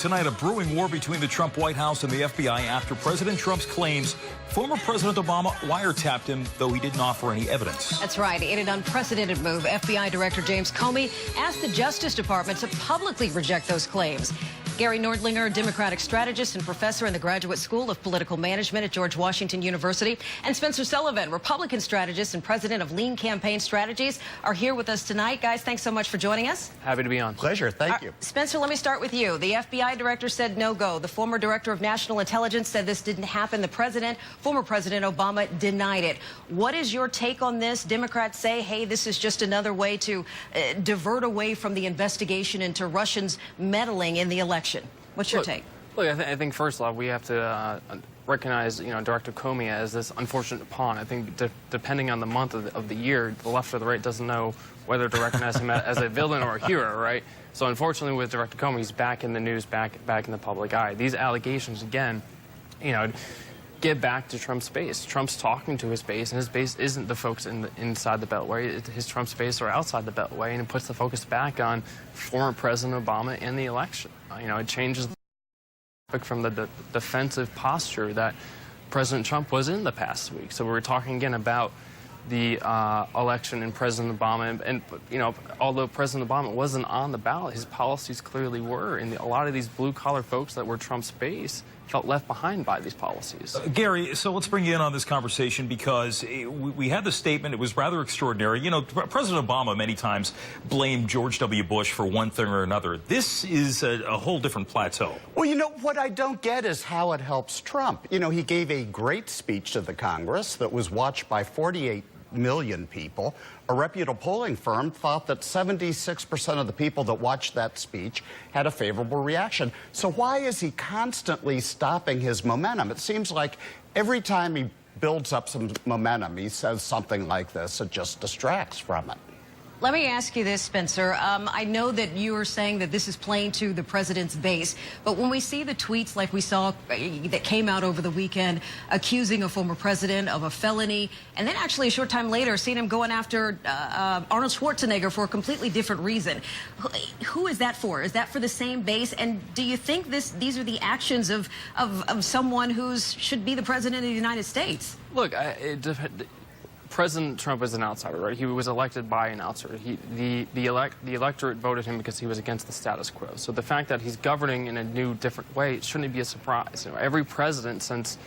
tonight, a brewing war between the Trump White House and the FBI after President Trump's claims former President Obama wiretapped him, though he didn't offer any evidence. That's right. In an unprecedented move, FBI Director James Comey asked the Justice Department to publicly reject those claims. Gary Nordlinger, Democratic strategist and professor in the Graduate School of Political Management at George Washington University, and Spencer Sullivan, Republican strategist and president of Lean Campaign Strategies, are here with us tonight. Guys, thanks so much for joining us. Happy to be on. Pleasure. Thank you. Spencer, let me start with you. The FBI director said no go. The former director of national intelligence said this didn't happen. The former President Obama, denied it. What is your take on this? Democrats say, hey, this is just another way to divert away from the investigation into Russians meddling in the election. What's your take? Look, I think first off, we have to recognize, Director Comey as this unfortunate pawn. I think depending on the month of the year, the left or the right doesn't know whether to recognize him as a villain or a hero, right? So unfortunately, with Director Comey, he's back in the news, back in the public eye. These allegations, again, get back to Trump's base. Trump's talking to his base, and his base isn't the folks inside the Beltway. His Trump's base are outside the Beltway, and it puts the focus back on former President Obama and the election. It changes from the defensive posture that President Trump was in the past week. So we're talking again about the election and President Obama, and although President Obama wasn't on the ballot, his policies clearly were, and a lot of these blue-collar folks that were Trump's base felt left behind by these policies. Gary, so let's bring you in on this conversation because we had the statement. It was rather extraordinary. President Obama many times blamed George W. Bush for one thing or another. This is a whole different plateau. Well, what I don't get is how it helps Trump. He gave a great speech to the Congress that was watched by 48 million people. A reputable polling firm thought that 76% of the people that watched that speech had a favorable reaction. So why is he constantly stopping his momentum? It seems like every time he builds up some momentum, he says something like this. It just distracts from it. Let me ask you this, Spencer. I know that you are saying that this is playing to the president's base, but when we see the tweets like we saw that came out over the weekend accusing a former president of a felony, and then actually a short time later seeing him going after Arnold Schwarzenegger for a completely different reason, who is that for? Is that for the same base? And do you think these are the actions of someone who should be the president of the United States? Look, President Trump is an outsider, right? He was elected by an outsider. The electorate voted him because he was against the status quo. So the fact that he's governing in a new, different way, it shouldn't be a surprise. Every president since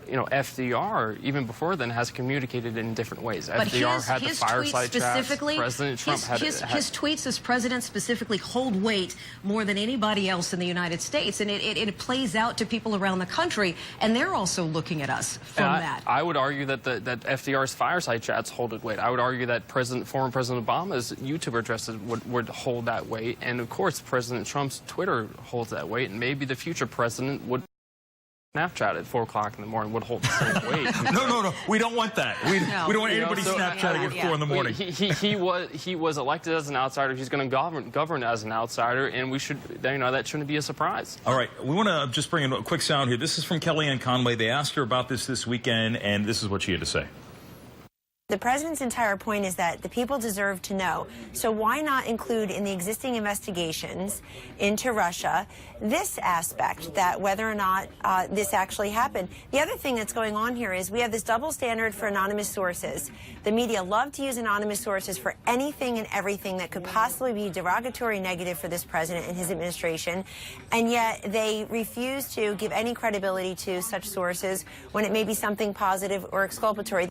FDR, even before then, has communicated in different ways. But FDR had the fireside chats. President Trump had his tweets as president specifically hold weight more than anybody else in the United States, and it plays out to people around the country, and they're also looking at us from that. I would argue that that FDR's fireside chats hold weight. I would argue that former President Obama's YouTube addresses would hold that weight, and of course President Trump's Twitter holds that weight, and maybe the future president would. Snapchat at 4 o'clock in the morning would hold the same weight. No. We don't want that. We don't want anybody Snapchatting at 4 in the morning. He was elected as an outsider. He's going to govern as an outsider, and we should, that shouldn't be a surprise. All right. We want to just bring in a quick sound here. This is from Kellyanne Conway. They asked her about this weekend, and this is what she had to say. The president's entire point is that the people deserve to know. So why not include in the existing investigations into Russia this aspect, that whether or not this actually happened? The other thing that's going on here is we have this double standard for anonymous sources. The media love to use anonymous sources for anything and everything that could possibly be derogatory, negative for this president and his administration, and yet they refuse to give any credibility to such sources when it may be something positive or exculpatory.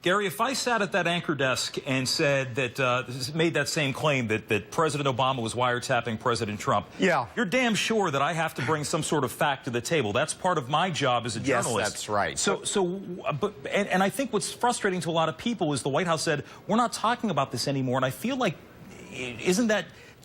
Gary, if I sat at that anchor desk and said that, made that same claim that President Obama was wiretapping President Trump, yeah, you're damn sure that I have to bring some sort of fact to the table. That's part of my job as a journalist. Yes, that's right. And I think what's frustrating to a lot of people is the White House said, we're not talking about this anymore. And I feel like,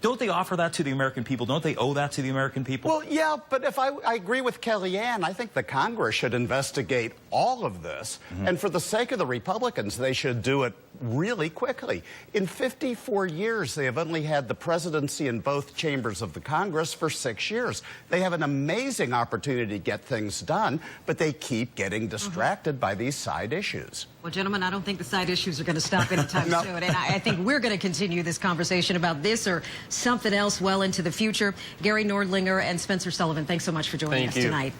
don't they offer that to the American people? Don't they owe that to the American people? Well, yeah, but if I agree with Kellyanne, I think the Congress should investigate all of this. And for the sake of the Republicans, they should do it really quickly. In 54 years, they have only had the presidency in both chambers of the Congress for 6 years. They have an amazing opportunity to get things done, but they keep getting distracted by these side issues. Well, gentlemen, I don't think the side issues are going to stop anytime No. soon. And I think we're going to continue this conversation about this or something else well into the future. Gary Nordlinger and Spencer Sullivan, thanks so much for joining Thank us you. tonight.